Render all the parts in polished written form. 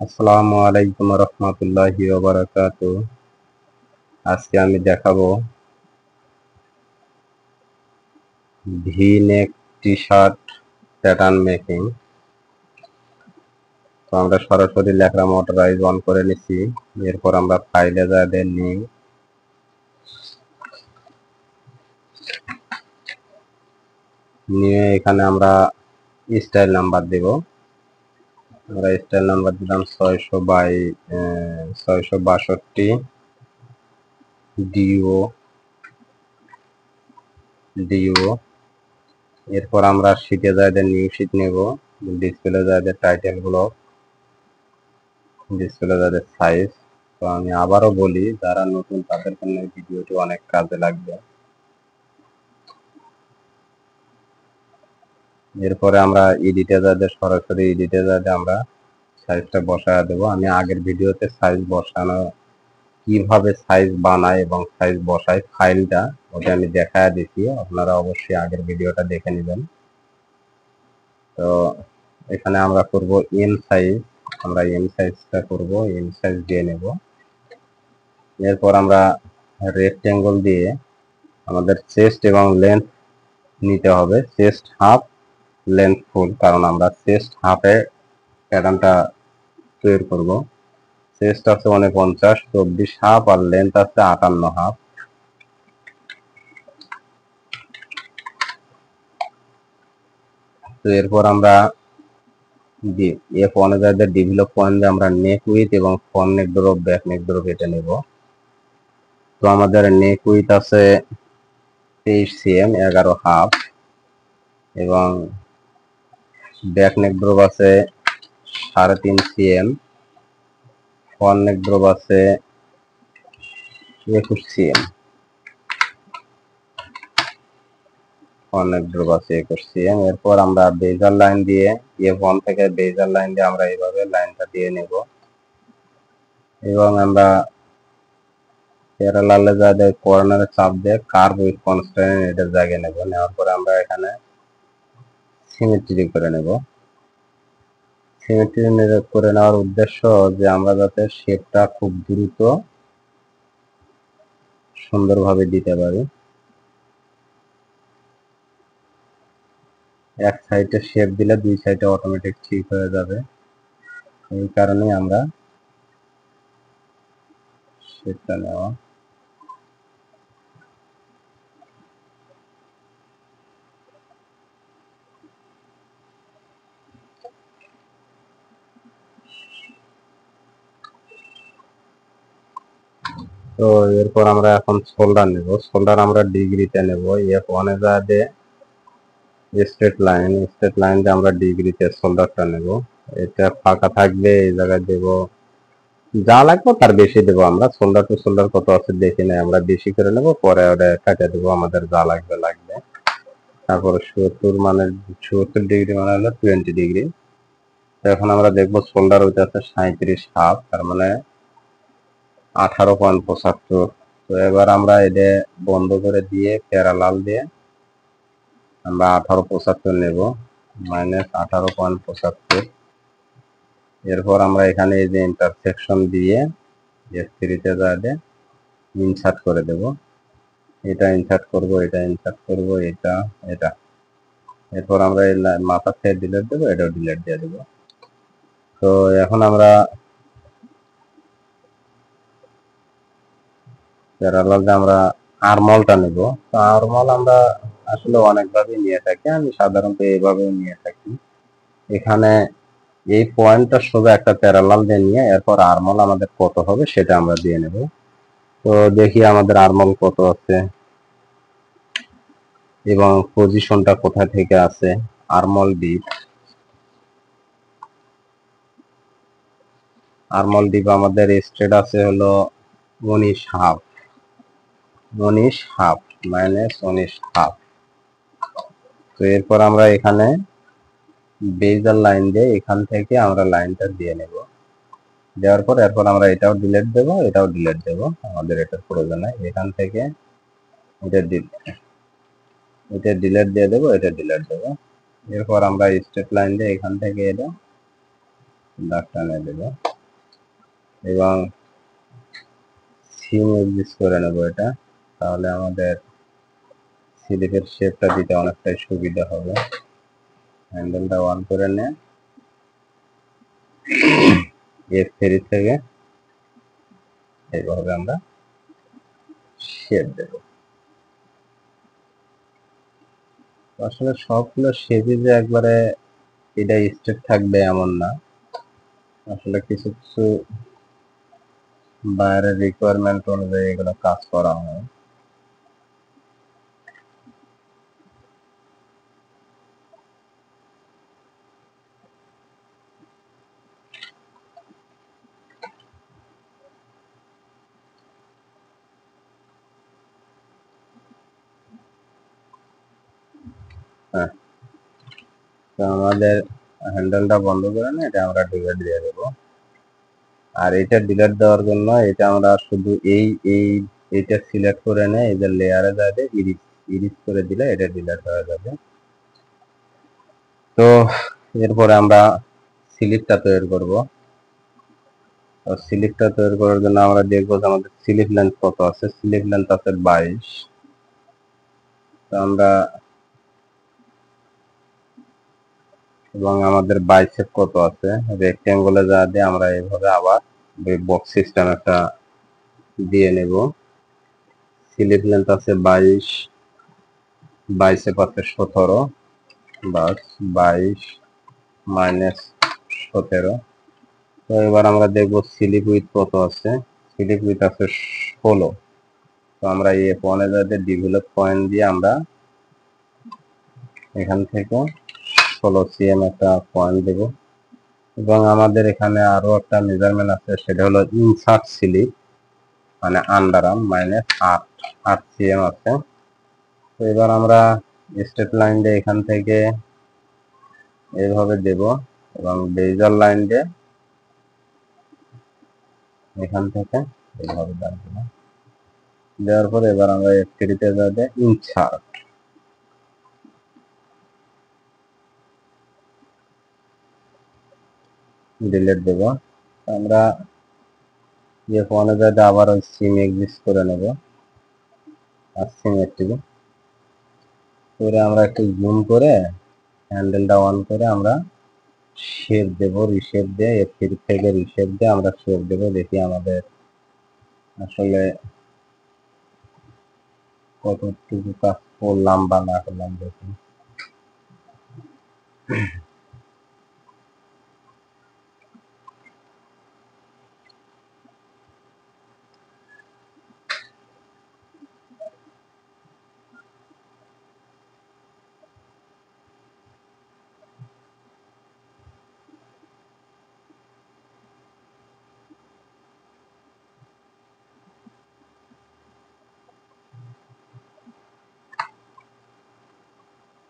আসসালামু আলাইকুম রহমতুল্লাহি ওয়া বারাকাতুহু। আজকে আমি দেখাবো ভি নেক টি শার্ট প্যাটার্ন মেকিং। তো আমরা সরাসরি লেখা মোটরাইজ অন করে নিচ্ছি। এরপর আমরা ফাইলে যাদের নিয়ে এখানে আমরা স্টাইল নাম্বার দেব। আমরা স্টাইল নাম্বার দিলাম 662 ডিও। এরপর আমরা শিটে যাদের নিউ শিট নেব। ডিসপ্লে যাদের টাইটেল ব্লক, ডিসপ্লে যাদের সাইজ। তো আমি আবারও বলি, যারা নতুন তাদের জন্য এই ভিডিওটি অনেক কাজে লাগবে। এরপরে আমরা এডিটে যাদের সরাসরি এডিটে যাদের আমরা সাইজটা বসায় দেব। আমি আগের ভিডিওতে সাইজ বসানো, কিভাবে সাইজ বানায় এবং সাইজ বসায় ফাইলটা, ওটা আমি দেখায় দিচ্ছি। আপনারা অবশ্যই আগের ভিডিওটা দেখে নেবেন। তো এখানে আমরা করব এম সাইজ। আমরা এম সাইজটা করব, এম সাইজ দিয়ে নেব। এরপর আমরা রেক্টেঙ্গল দিয়ে আমাদের চেস্ট এবং লেন্থ নিতে হবে। চেস্ট হাফ, লেন্থ ফুল, কারণ আমরা চেস্ট হাফে প্যাটার্নটা তৈরি করব। চেস্ট আছে 49, 24 হাফ, আর লেন্থ আছে 58 হাফ। তো এরপর আমরা F1 এর ডেভেলপ পয়েন্ট দিয়ে আমরা নেক উইথ এবং ফ্রন্ট নেক ড্রপ, ব্যাক নেক ড্রপ এটা নেব। তো আমাদের নেক উইথ আছে 23 cm, 11 হাফ, এবং ব্যাক নেক ড্রপ আছে 3.5 cm, ফ্রন্ট নেক ড্রপ আছে 21 cm, ফ্রন্ট নেক ড্রপ আছে 21 cm। এরপর আমরা বেজার লাইন দিয়ে, F1 থেকে বেজার লাইন দিয়ে আমরা এইভাবে লাইনটা দিয়ে নেব, এবং আমরা প্যারালালে যাদের কর্নারে চাপ দিয়ে কার্ভ উইথ কনস্ট্যান্ট এটার জায়গায় নেব। নেওয়ার পরে আমরা এখানে সিমেট্রি করে নেব। সিমেট্রি করে নেওয়ার উদ্দেশ্য যে আমরা যাতে শেপটা খুব দ্রুত সুন্দরভাবে দিতে পারি। এক সাইডে শেপ দিলে দুই সাইডে অটোমেটিক ঠিক হয়ে যাবে। এই কারণেই আমরা শেপটা নেওয়া। তো এরপর আমরা এখন শোল্ডার নেব। শোল্ডার আমরা ডিগ্রিতে নেব। F1 এ যাতে স্ট্রেট লাইন দিয়ে আমরা ডিগ্রিতে শোল্ডারটা নেব। এটা ফাঁকা থাকবে, এই জায়গায় দেব, যা লাগবে তার বেশি দেবো। আমরা শোল্ডার টু শোল্ডার কত আছে দেখি না, আমরা বেশি করে নেব, পরে ওটা কাটে দেবো আমাদের যা লাগবে। তারপরে 70 ডিগ্রি মানে হলো 20 ডিগ্রি। তো এখন আমরা দেখবো শোল্ডার উইথ আছে 37 হাফ, তার মানে 18.75। তো এবার আমরা এটা বন্ধ করে দিয়ে প্যারালাল দিয়ে আমরা 18.75 নেব, মাইনাস 18.75। এরপর আমরা এখানে এই যে ইন্টারসেকশন দিয়ে F3-তে যাবে ইনসার্ট করে দেব। এটা ইনসার্ট করব, এটা ইনসার্ট করব, এটা। এরপর আমরা এই মাথা থেকে ডিলিট দেবো, এটাও ডিলিট দিয়ে দেবো। তো এখন আমরা প্যারালালে আমরা আর্মলটা নেব। তো আর্মল আমরা আসলে অনেকভাবে নিয়ে থাকি, আমি সাধারণত এইভাবেও নিয়ে থাকি। এখানে এই পয়েন্টটা শুধু একটা প্যারালাল দিয়ে নিয়ে এরপর আর্মল আমাদের কত হবে সেটা আমরা দিয়ে নেব। তো দেখি আমাদের আর্মল কত আছে এবং পজিশনটা কোথা থেকে আছে। আর্মল ডিপ আমাদের স্ট্রেট আছে হলো 19 হাফ, মাইনাস 19 হাফ। তো এরপর আমরা এখানে বেজার লাইন দিয়ে এখান থেকে আমরা লাইনটা দিয়ে নেব। দেওয়ার পর এরপর আমরা এটাও ডিলিট দেবো, এটাও ডিলিট দেবো, আমাদের এটার প্রয়োজন নাই। এখান থেকে এটা ডিলিট দিয়ে দেবো, এটা ডিলিট দেবো। এরপর আমরা স্ট্রেট লাইন দিয়ে এখান থেকে এটা দাগ টানে দেবো। এবং সিম ইউজ করে নেব এটা, তাহলে আমাদের স্লিপের শেপটা দিতে অনেকটাই সুবিধা হবে। হ্যান্ডেলটা অন করে নে, F3 থেকে এইভাবে আমরা শেপ দেব। আসলে সবগুলো শেপই যে একবারে এটা স্টেপ থাকবে এমন না, আসলে কিছু কিছু বাইরের রিকোয়ারমেন্ট অনুযায়ী এগুলো কাজ করা হয়। হ্যাঁ, তো আমাদের হ্যান্ডেলটা বন্ধ করে না, এটা আমরা ডিলিট দিয়ে দেবো। আর এটা ডিলিট দেওয়ার জন্য এটা আমরা শুধু এইটা সিলেক্ট করে নে, এই যে লেয়ারে যাবে ইরিস করে দিলে এটা ডিলিট হয়ে যাবে। তো এরপরে আমরা স্লিপটা তৈরি করব। তো স্লিপটা তৈরি করার জন্য আমরা দেখবো যে আমাদের স্লিপ লেন্থ কত আছে। স্লিপ লেন্থ আছে 22। তো আমরা এবং আমাদের বাইসেপ কত আছে, রেক্টেঙ্গলে যা দিয়ে আমরা এইভাবে আবার বক্স সিস্টেম একটা দিয়ে নেব। স্লিপ লেন্থ আছে 22, বাইসেপ আছে 17, বাস 22 মাইনাস 17। তো এবার আমরা দেখবো স্লিপ উইথ কত আছে। স্লিপ উইথ আছে 16। তো আমরা এই F1 এ যাতে ডেভেলপ পয়েন্ট দিয়ে আমরা এখান থেকে 16 cm একটা পয়েন্ট দেব। এবং আমাদের এখানে আরো একটা মেজারমেন্ট আছে, সেটা হলো ইনসার্ট স্লিপ, মানে আন্ডারআর্ম মাইনাস 8 cm আছে। তো এবার আমরা স্ট্রেট লাইন দিয়ে এখান থেকে এইভাবে দেব এবং বেজার লাইন দিয়ে এখান থেকে এইভাবে দেব। দেওয়ার পরে এবার আমরা F3 তে যাবে ইনসার্ট, ডিলিট দেব। আমরা F1 এ যাতে আবার ওই সিম এক্সিস্ট করে নেব, আর সিমেট্রি করে আমরা একটু জুম করে হ্যান্ডেলটা অন করে আমরা শেপ দেব, রিশেপ দিয়ে F3 থেকে রিশেপ দিয়ে আমরা শেপ দেব। দেখি আমাদের আসলে কতটুকু কাজ করলাম বা না করলাম দেখি।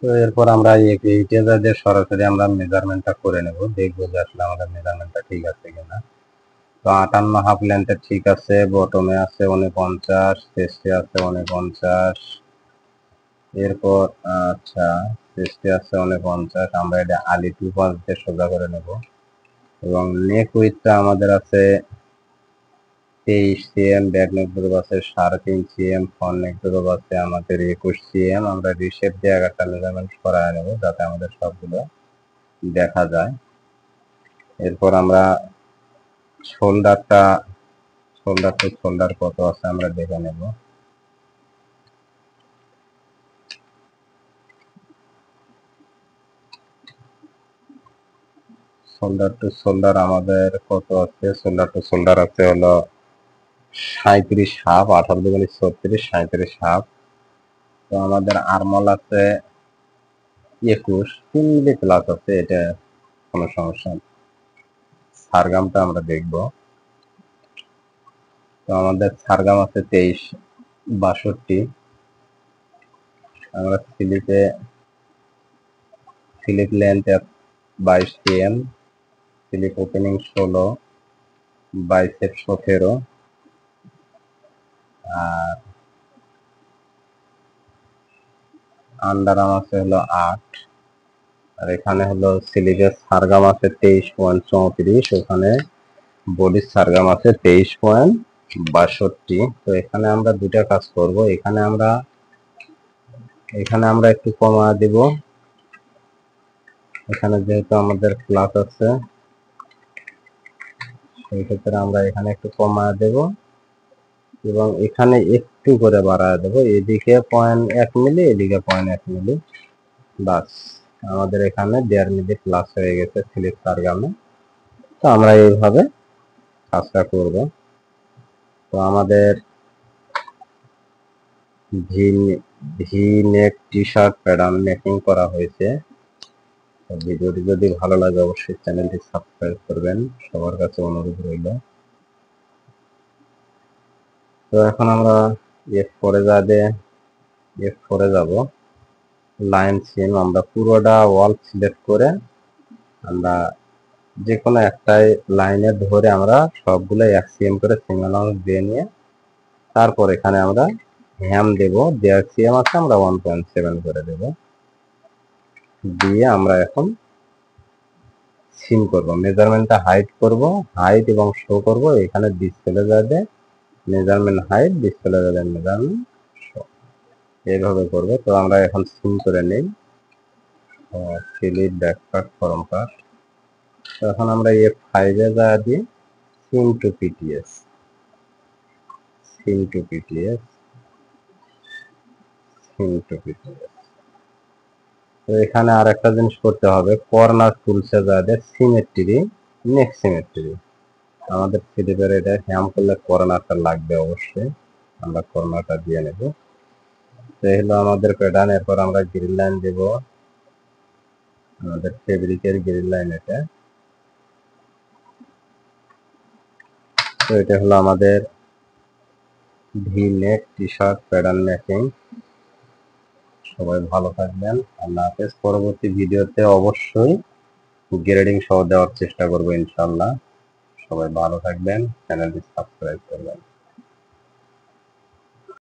তো এরপর আমরা এইটা দিয়ে সরাসরি আমরা মেজারমেন্টটা করে নেব, দেখবো যে আসলে আমাদের মেজারমেন্টটা ঠিক আছে কিনা। তো 58 হাফ লেন্থে ঠিক আছে, বটমে আছে 49, চেস্টে আছে 49। এরপর আচ্ছা, চেস্টে আছে 49, আমরা এটা আলি 2 দিয়ে সোজা করে নেব। এবং নেক উইথটা আমাদের আছে 23 cm, ব্যাক নেক ড্রপ আছে 3.5 cm, ফ্রন্ট নেক ড্রপ আছে আমাদের 21 cm। আমরা রিশেপ দিয়ে একটা মেজারমেন্ট করায় নেব যাতে আমাদের সবগুলো দেখা যায়। এরপর আমরা শোল্ডার টু শোল্ডার কত আছে আমরা দেখে নেব। শোল্ডার টু শোল্ডার আমাদের কত আছে, শোল্ডার টু শোল্ডার আছে হলো 37 হাফ, 18 দুগুণে 36, 37 হাফ। তো আমাদের আর্মল আছে 21, 3 মিলি প্লাস আছে, এটা কোনো সমস্যা নেই। সারগামটা আমরা দেখব। তো আমাদের সারগাম আছে 23, 62। আমরা sleeve length 22 cm, sleeve opening 16, bicep 17, আর আন্ডারআর্ম আছে হলো 8। আর এখানে হলো স্লিপের সারগাম আছে 23.34, ওখানে বডির সারগাম আছে 23.62। তো এখানে আমরা দুটা কাজ করব। এখানে আমরা একটু কমা দেব। এখানে যেহেতু আমাদের প্লাস আছে সেই ক্ষেত্রে আমরা এখানে একটু কমা দেব এবং এখানে একটু করে বাড়ায় দেব। এদিকে 0.1 মিলি, এদিকে 0.1 মিলি। বাস, আমাদের এখানে 1.5 মিলি প্লাস হয়ে গেছে ফিলিপ সারগামে। তো আমরা এইভাবে কাজটা করব। তো আমাদের ভি নেক টি শার্ট প্যাটার্ন মেকিং করা হয়েছে। ভিডিওটি যদি ভালো লাগে অবশ্যই চ্যানেলটি সাবস্ক্রাইব করবেন, সবার কাছে অনুরোধ রইল। তো এখন আমরা F4 যাব। লাইন সিম আমরা পুরোটা ওয়াল সিলেক্ট করে আমরা যে কোনো একটাই লাইনে ধরে আমরা সবগুলো এক্সিএম করে সিঙ্গেল আউট দিয়ে নিয়ে তারপর এখানে আমরা হ্যাম দেব। দেয়ার সিএম আছে আমরা 1.7 করে দেব। দিয়ে আমরা এখন সিম করব, মেজারমেন্টটা হাইট করব, হাইট এবং শো করব। এখানে ডিসপ্লে যাবে মেজারমেন্ট হাইট, ডিসপ্লে যাবে মেজারমেন্ট শো, এইভাবে করব। তো আমরা এখন সিম করে নেই ফিলিপ ব্যাকপার্ট ফর্ম পার্ট। তো এখন আমরা F5 এ যা দিই seem to PTS, seem to PTS, seem to PTS. তো এখানে আর একটা জিনিস করতে হবে, কর্নার টুলসে যা দিয়ে সিমেট্রি, নেক্সট সিমেট্রি। আমাদের ফিলিপের এটা হ্যাম করলে কর্নারটা লাগবে অবশ্যই, আমরা কর্নারটা দিয়ে নেব। তো হলো আমাদের প্যাটার্ন। এরপর আমরা গ্রিন লাইন দেব, আমাদের ফেব্রিকের গ্রিন লাইন এটা। তো এটা হলো আমাদের ভি নেক টি শার্ট প্যাটার্ন মেকিং। সবাই ভালো থাকবেন, আল্লাহ হাফেজ। পরবর্তী ভিডিওতে অবশ্যই গ্রেডিং সহ দেওয়ার চেষ্টা করবো ইনশাল্লাহ। সবাই ভালো থাকবেন, চ্যানেলটি সাবস্ক্রাইব করবেন।